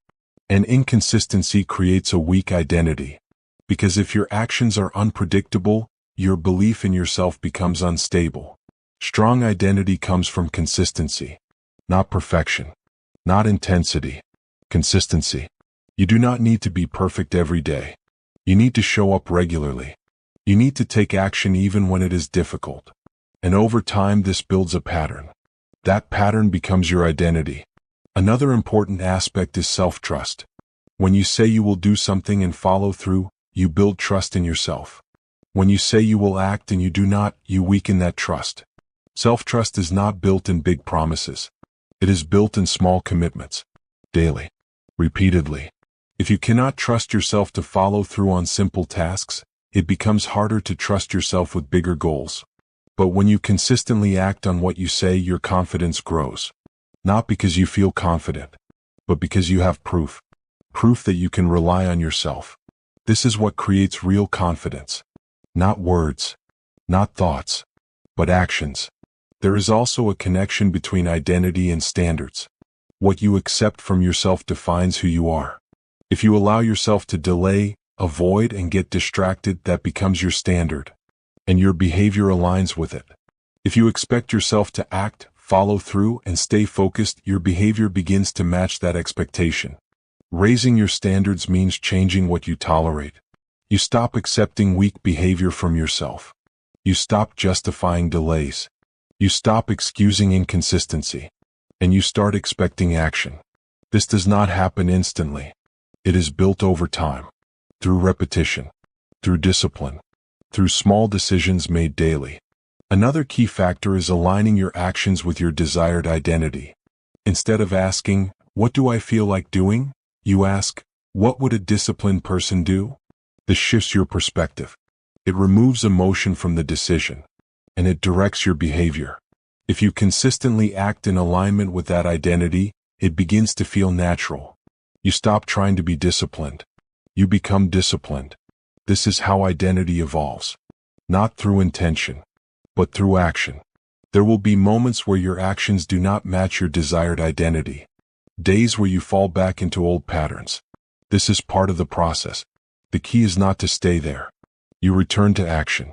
And inconsistency creates a weak identity. Because if your actions are unpredictable, your belief in yourself becomes unstable. Strong identity comes from consistency, not perfection, not intensity, consistency. You do not need to be perfect every day. You need to show up regularly. You need to take action even when it is difficult. And over time, this builds a pattern. That pattern becomes your identity. Another important aspect is self-trust. When you say you will do something and follow through, you build trust in yourself. When you say you will act and you do not, you weaken that trust. Self-trust is not built in big promises. It is built in small commitments. Daily. Repeatedly. If you cannot trust yourself to follow through on simple tasks, it becomes harder to trust yourself with bigger goals. But when you consistently act on what you say, your confidence grows. Not because you feel confident, but because you have proof. Proof that you can rely on yourself. This is what creates real confidence. Not words, not thoughts, but actions. There is also a connection between identity and standards. What you accept from yourself defines who you are. If you allow yourself to delay, avoid, and get distracted, that becomes your standard, and your behavior aligns with it. If you expect yourself to act, follow through, and stay focused, your behavior begins to match that expectation. Raising your standards means changing what you tolerate. You stop accepting weak behavior from yourself. You stop justifying delays. You stop excusing inconsistency. And you start expecting action. This does not happen instantly. It is built over time, through repetition, through discipline, through small decisions made daily. Another key factor is aligning your actions with your desired identity. Instead of asking, "What do I feel like doing?" you ask, "What would a disciplined person do?" This shifts your perspective. It removes emotion from the decision, and it directs your behavior. If you consistently act in alignment with that identity, it begins to feel natural. You stop trying to be disciplined. You become disciplined. This is how identity evolves. Not through intention, but through action. There will be moments where your actions do not match your desired identity. Days where you fall back into old patterns. This is part of the process. The key is not to stay there. You return to action.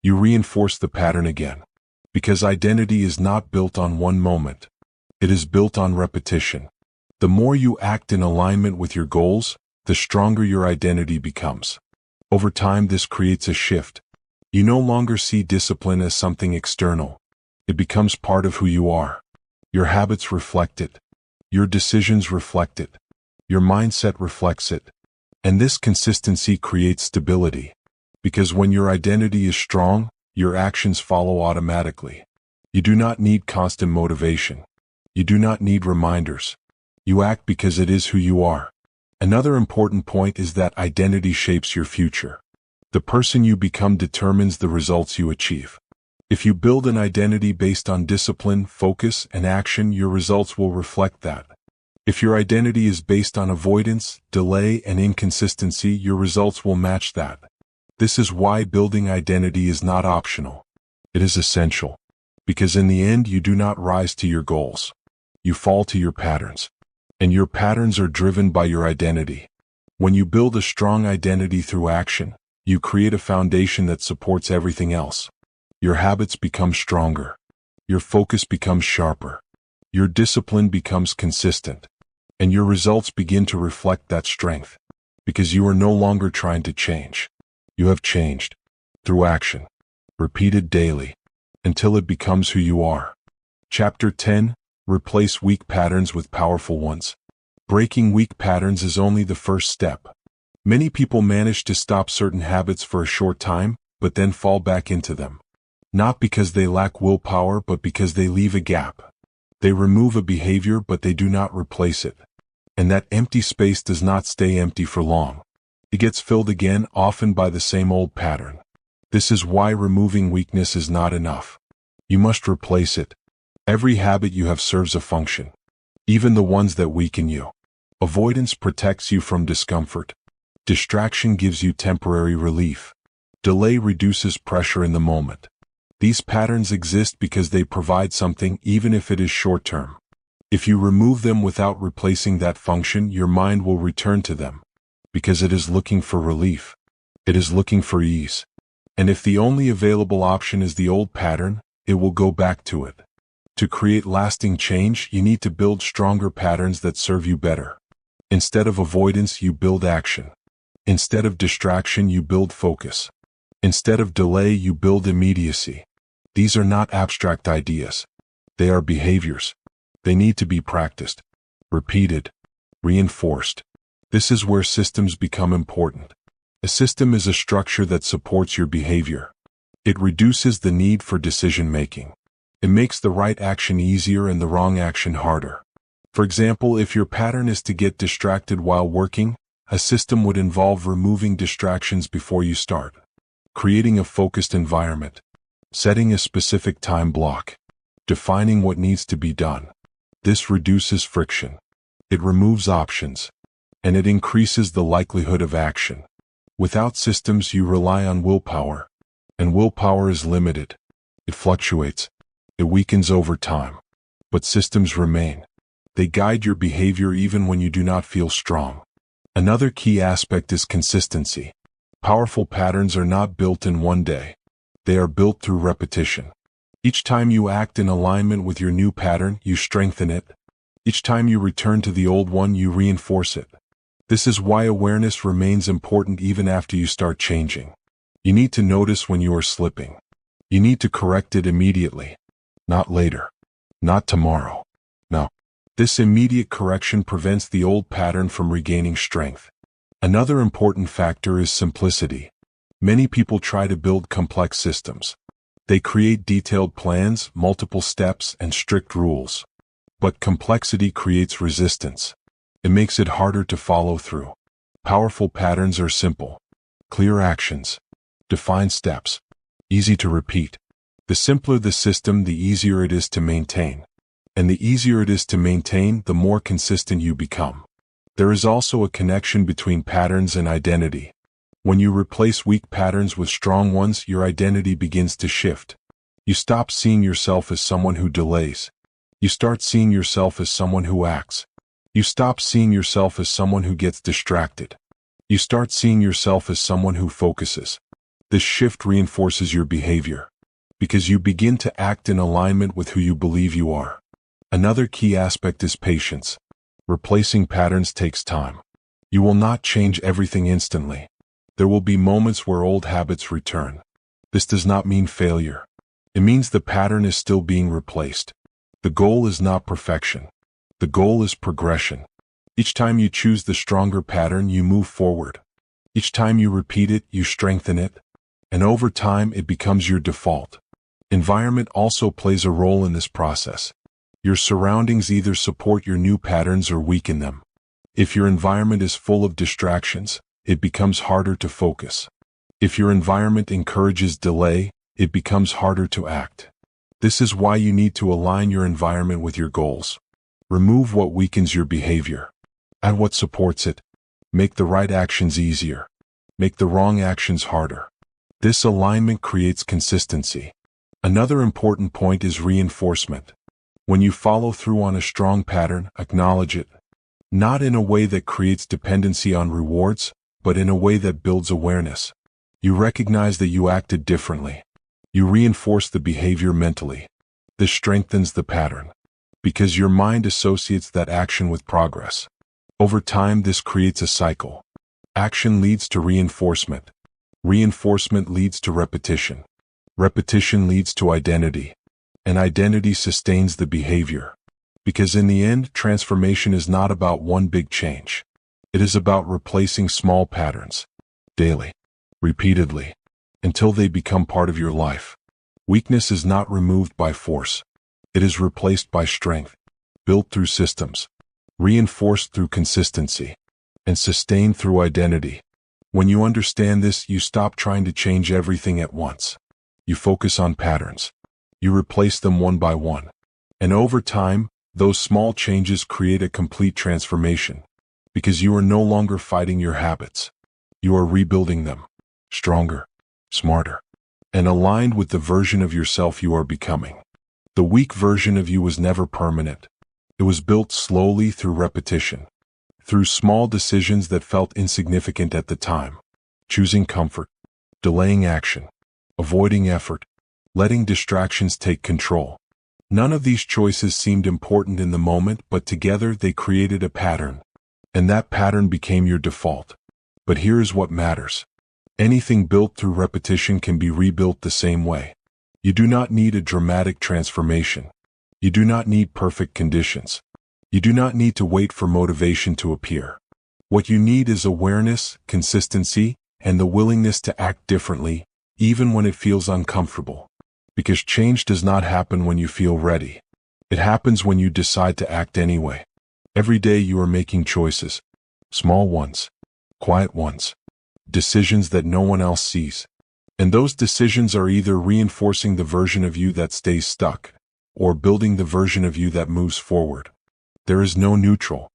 You reinforce the pattern again. Because identity is not built on one moment. It is built on repetition. The more you act in alignment with your goals, the stronger your identity becomes. Over time, this creates a shift. You no longer see discipline as something external. It becomes part of who you are. Your habits reflect it. Your decisions reflect it. Your mindset reflects it. And this consistency creates stability. Because when your identity is strong, your actions follow automatically. You do not need constant motivation. You do not need reminders. You act because it is who you are. Another important point is that identity shapes your future. The person you become determines the results you achieve. If you build an identity based on discipline, focus, and action, your results will reflect that. If your identity is based on avoidance, delay, and inconsistency, your results will match that. This is why building identity is not optional. It is essential. Because in the end, you do not rise to your goals. You fall to your patterns. And your patterns are driven by your identity. When you build a strong identity through action, you create a foundation that supports everything else. Your habits become stronger. Your focus becomes sharper. Your discipline becomes consistent. And your results begin to reflect that strength. Because you are no longer trying to change. You have changed. Through action. Repeated daily. Until it becomes who you are. Chapter 10. Replace weak patterns with powerful ones. Breaking weak patterns is only the first step. Many people manage to stop certain habits for a short time, but then fall back into them. Not because they lack willpower, but because they leave a gap. They remove a behavior, but they do not replace it. And that empty space does not stay empty for long. It gets filled again, often by the same old pattern. This is why removing weakness is not enough. You must replace it. Every habit you have serves a function. Even the ones that weaken you. Avoidance protects you from discomfort. Distraction gives you temporary relief. Delay reduces pressure in the moment. These patterns exist because they provide something, even if it is short-term. If you remove them without replacing that function, your mind will return to them. Because it is looking for relief. It is looking for ease. And if the only available option is the old pattern, it will go back to it. To create lasting change, you need to build stronger patterns that serve you better. Instead of avoidance, you build action. Instead of distraction, you build focus. Instead of delay, you build immediacy. These are not abstract ideas. They are behaviors. They need to be practiced, repeated, reinforced. This is where systems become important. A system is a structure that supports your behavior. It reduces the need for decision-making. It makes the right action easier and the wrong action harder. For example, if your pattern is to get distracted while working, a system would involve removing distractions before you start, creating a focused environment, setting a specific time block, defining what needs to be done. This reduces friction. It removes options. And it increases the likelihood of action. Without systems, you rely on willpower, and willpower is limited. It fluctuates. It weakens over time. But systems remain. They guide your behavior even when you do not feel strong. Another key aspect is consistency. Powerful patterns are not built in one day. They are built through repetition. Each time you act in alignment with your new pattern, you strengthen it. Each time you return to the old one, you reinforce it. This is why awareness remains important even after you start changing. You need to notice when you are slipping. You need to correct it immediately. Not later. Not tomorrow. No. This immediate correction prevents the old pattern from regaining strength. Another important factor is simplicity. Many people try to build complex systems. They create detailed plans, multiple steps, and strict rules. But complexity creates resistance. It makes it harder to follow through. Powerful patterns are simple. Clear actions. Defined steps. Easy to repeat. The simpler the system, the easier it is to maintain. And the easier it is to maintain, the more consistent you become. There is also a connection between patterns and identity. When you replace weak patterns with strong ones, your identity begins to shift. You stop seeing yourself as someone who delays. You start seeing yourself as someone who acts. You stop seeing yourself as someone who gets distracted. You start seeing yourself as someone who focuses. This shift reinforces your behavior, because you begin to act in alignment with who you believe you are. Another key aspect is patience. Replacing patterns takes time. You will not change everything instantly. There will be moments where old habits return. This does not mean failure. It means the pattern is still being replaced. The goal is not perfection. The goal is progression. Each time you choose the stronger pattern, you move forward. Each time you repeat it, you strengthen it. And over time, it becomes your default. Environment also plays a role in this process. Your surroundings either support your new patterns or weaken them. If your environment is full of distractions, it becomes harder to focus. If your environment encourages delay, it becomes harder to act. This is why you need to align your environment with your goals. Remove what weakens your behavior. Add what supports it. Make the right actions easier. Make the wrong actions harder. This alignment creates consistency. Another important point is reinforcement. When you follow through on a strong pattern, acknowledge it. Not in a way that creates dependency on rewards, but in a way that builds awareness. You recognize that you acted differently. You reinforce the behavior mentally. This strengthens the pattern, because your mind associates that action with progress. Over time, this creates a cycle. Action leads to reinforcement. Reinforcement leads to repetition. Repetition leads to identity. And identity sustains the behavior. Because in the end, transformation is not about one big change. It is about replacing small patterns, daily, repeatedly, until they become part of your life. Weakness is not removed by force. It is replaced by strength, built through systems, reinforced through consistency, and sustained through identity. When you understand this, you stop trying to change everything at once. You focus on patterns. You replace them one by one. And over time, those small changes create a complete transformation. Because you are no longer fighting your habits. You are rebuilding them, stronger, smarter, and aligned with the version of yourself you are becoming. The weak version of you was never permanent. It was built slowly through repetition, through small decisions that felt insignificant at the time, choosing comfort, delaying action, avoiding effort, letting distractions take control. None of these choices seemed important in the moment, but together they created a pattern, and that pattern became your default. But here is what matters. Anything built through repetition can be rebuilt the same way. You do not need a dramatic transformation. You do not need perfect conditions. You do not need to wait for motivation to appear. What you need is awareness, consistency, and the willingness to act differently, even when it feels uncomfortable. Because change does not happen when you feel ready. It happens when you decide to act anyway. Every day you are making choices. Small ones. Quiet ones. Decisions that no one else sees. And those decisions are either reinforcing the version of you that stays stuck, or building the version of you that moves forward. There is no neutral.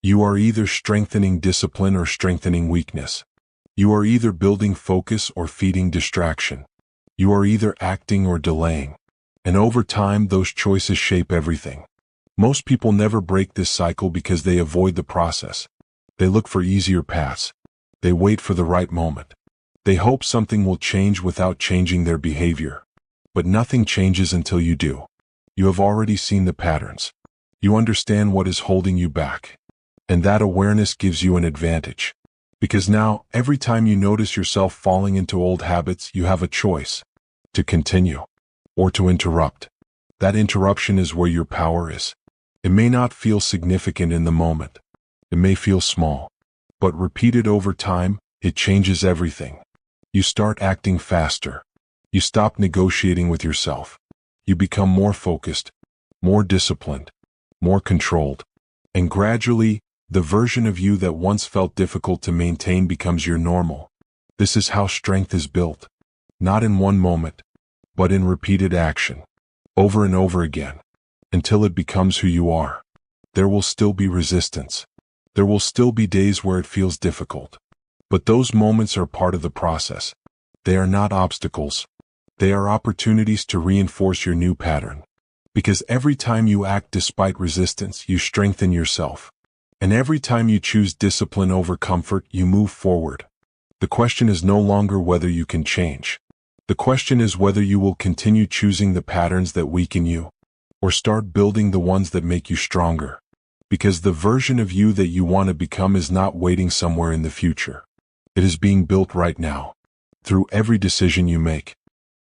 You are either strengthening discipline or strengthening weakness. You are either building focus or feeding distraction. You are either acting or delaying. And over time, those choices shape everything. Most people never break this cycle because they avoid the process. They look for easier paths. They wait for the right moment. They hope something will change without changing their behavior. But nothing changes until you do. You have already seen the patterns. You understand what is holding you back. And that awareness gives you an advantage. Because now, every time you notice yourself falling into old habits, you have a choice: to continue or to interrupt. That interruption is where your power is. It may not feel significant in the moment. It may feel small. But repeated over time, it changes everything. You start acting faster. You stop negotiating with yourself. You become more focused, more disciplined, more controlled. And gradually, the version of you that once felt difficult to maintain becomes your normal. This is how strength is built. Not in one moment, but in repeated action. Over and over again. Until it becomes who you are. There will still be resistance. There will still be days where it feels difficult. But those moments are part of the process. They are not obstacles. They are opportunities to reinforce your new pattern. Because every time you act despite resistance, you strengthen yourself. And every time you choose discipline over comfort, you move forward. The question is no longer whether you can change. The question is whether you will continue choosing the patterns that weaken you, or start building the ones that make you stronger. Because the version of you that you want to become is not waiting somewhere in the future. It is being built right now, through every decision you make,